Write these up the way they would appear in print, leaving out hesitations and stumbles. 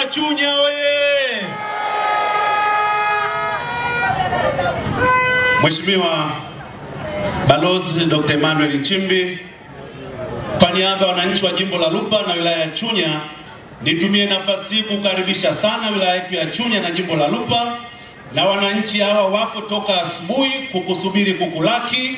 Wanachunya oye! Mheshimiwa Balozi Dr. Emmanuel Nchimbi, kwa niaba ya wananchi wa jimbo la Lupa na wilaya ya Chunya, nitumie nafasi hii kukaribisha sana wilaya yetu ya Chunya na jimbo la Lupa, na wananchi hawa wako toka asubuhi kukusubiri kukulaki,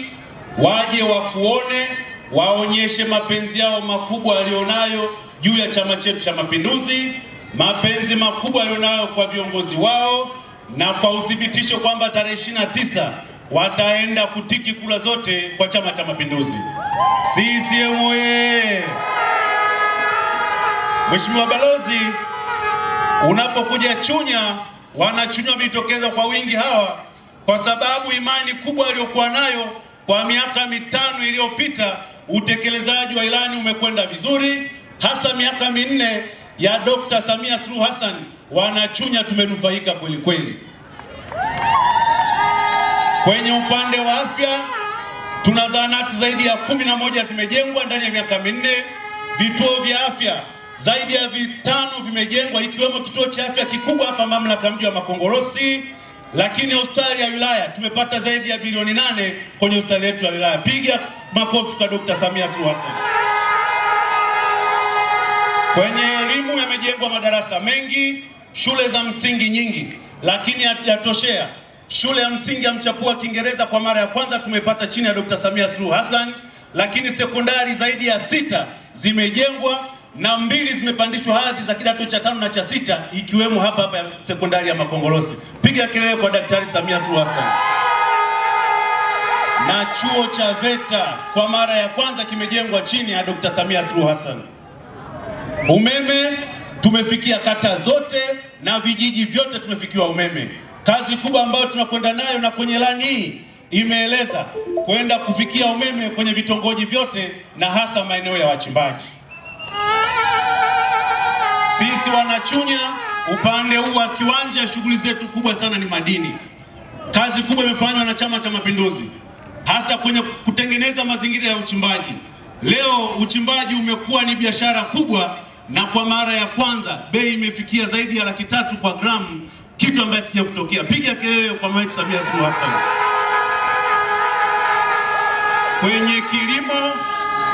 waje wakuone, waonyeshe mapenzi yao makubwa walionayo juu ya chama chetu cha Mapinduzi, mapenzi makubwa walionayo kwa viongozi wao, na kwa uthibitisho kwamba tarehe 29 wataenda kutiki kula zote kwa Chama cha Mapinduzi. CCM oye! Mheshimiwa Balozi, unapokuja Chunya, Wanachunya wamejitokeza kwa wingi hawa kwa sababu imani kubwa aliyokuwa nayo kwa miaka 5 iliyopita. Utekelezaji wa ilani umekwenda vizuri, hasa miaka 4 ya Dr. Samia Suluhu Hassan. Wanachunya tumenufaika kweli kweli. Kwenye upande wa afya, tuna zahanati zaidi ya 11 zimejengwa ndani ya miaka 4, vituo vya afya zaidi ya 5 vimejengwa, ikiwemo kituo cha afya kikubwa hapa mamlaka mji wa Makongorosi, lakini hospitali ya wilaya tumepata zaidi ya bilioni 8 kwenye hospitali yetu ya wilaya. Piga makofi kwa Dr. Samia Suluhu Hassan. Kwenye elimu yamejengwa madarasa mengi, shule za msingi nyingi, lakini hatujatoshea. Shule ya msingi ya Mchapua Kiingereza kwa mara ya kwanza tumepata chini ya Dr. Samia Suluhu Hassan, lakini sekondari zaidi ya 6 zimejengwa na 2 zimepandishwa hadhi za kidato cha 5 na cha 6, ikiwemo hapa ya sekondari ya Makongorosi. Piga kelele kwa Daktari Samia Suluhu Hassan. Na chuo cha VETA kwa mara ya kwanza kimejengwa chini ya Dr. Samia Suluhu Hassan. Umeme tumefikia kata zote na vijiji vyote tumefikiwa umeme. Kazi kubwa ambayo tunakwenda nayo na kwenye ilani hii imeeleza kwenda kufikia umeme kwenye vitongoji vyote na hasa maeneo ya wachimbaji. Sisi Wanachunya upande huu wa Kiwanja, shughuli zetu kubwa sana ni madini. Kazi kubwa imefanywa na Chama cha Mapinduzi hasa kwenye kutengeneza mazingira ya uchimbaji. Leo uchimbaji umekuwa ni biashara kubwa, na kwa mara ya kwanza bei imefikia zaidi ya 300,000 kwa gramu, kitu ambacho kija kutokea. Piga kelele kwa Mama Samia Suluhu Hassan. Kwenye kilimo,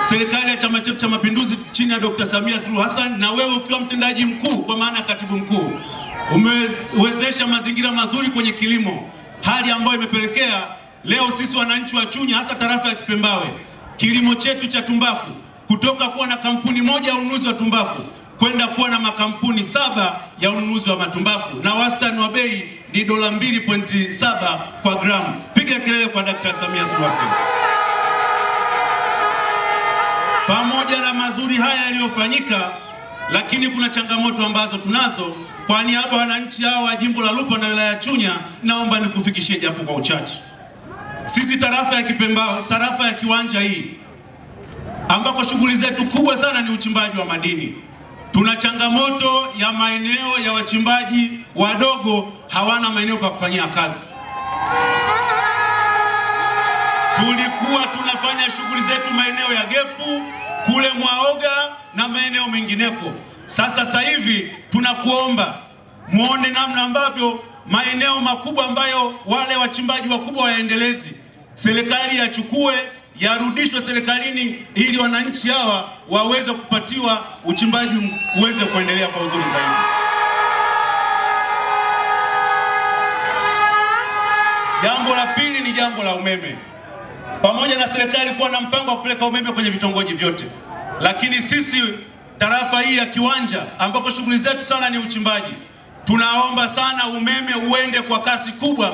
serikali ya Chama chetu cha Mapinduzi chini ya Dr. Samia Suluhu Hassan, na wewe ukiwa mtendaji mkuu kwa maana katibu mkuu, umewezesha mazingira mazuri kwenye kilimo, hali ambayo imepelekea leo sisi wananchi wa Chunya hasa tarafa ya Kipembawe, kilimo chetu cha tumbaku kutoka kuwa na kampuni moja ya ununuzi wa tumbaku kwenda kuwa na makampuni 7 ya ununuzi wa matumbaku, na wastani wa bei ni $2.7 kwa gramu. Piga kelele kwa Daktari Samia Suluhu Hassan. Pamoja na mazuri haya yaliyofanyika, lakini kuna changamoto ambazo tunazo. Kwa niaba ya wananchi hao wa jimbo la Lupa na wilaya ya Chunya, naomba nikufikishie japo kwa uchache. Sisi tarafa ya Kipembawe, tarafa ya Kiwanja hii ambako shughuli zetu kubwa sana ni uchimbaji wa madini, tuna changamoto ya maeneo ya wachimbaji wadogo hawana maeneo pa kufanyia kazi. Tulikuwa tunafanya shughuli zetu maeneo ya Gepu, kule Mwaoga na maeneo mengineko. Sasa hivi tunakuomba muone namna ambavyo maeneo makubwa ambayo wale wachimbaji wakubwa waendelezi, serikali yachukue, yarudishwe serikalini ili wananchi hawa waweze kupatiwa uchimbaji uweze kuendelea kwa uzuri zaidi. Jambo la pili ni jambo la umeme. Pamoja na serikali kuwa na mpango wa kupeleka umeme kwenye vitongoji vyote, lakini sisi tarafa hii ya Kiwanja ambako shughuli zetu sana ni uchimbaji, tunaomba sana umeme uende kwa kasi kubwa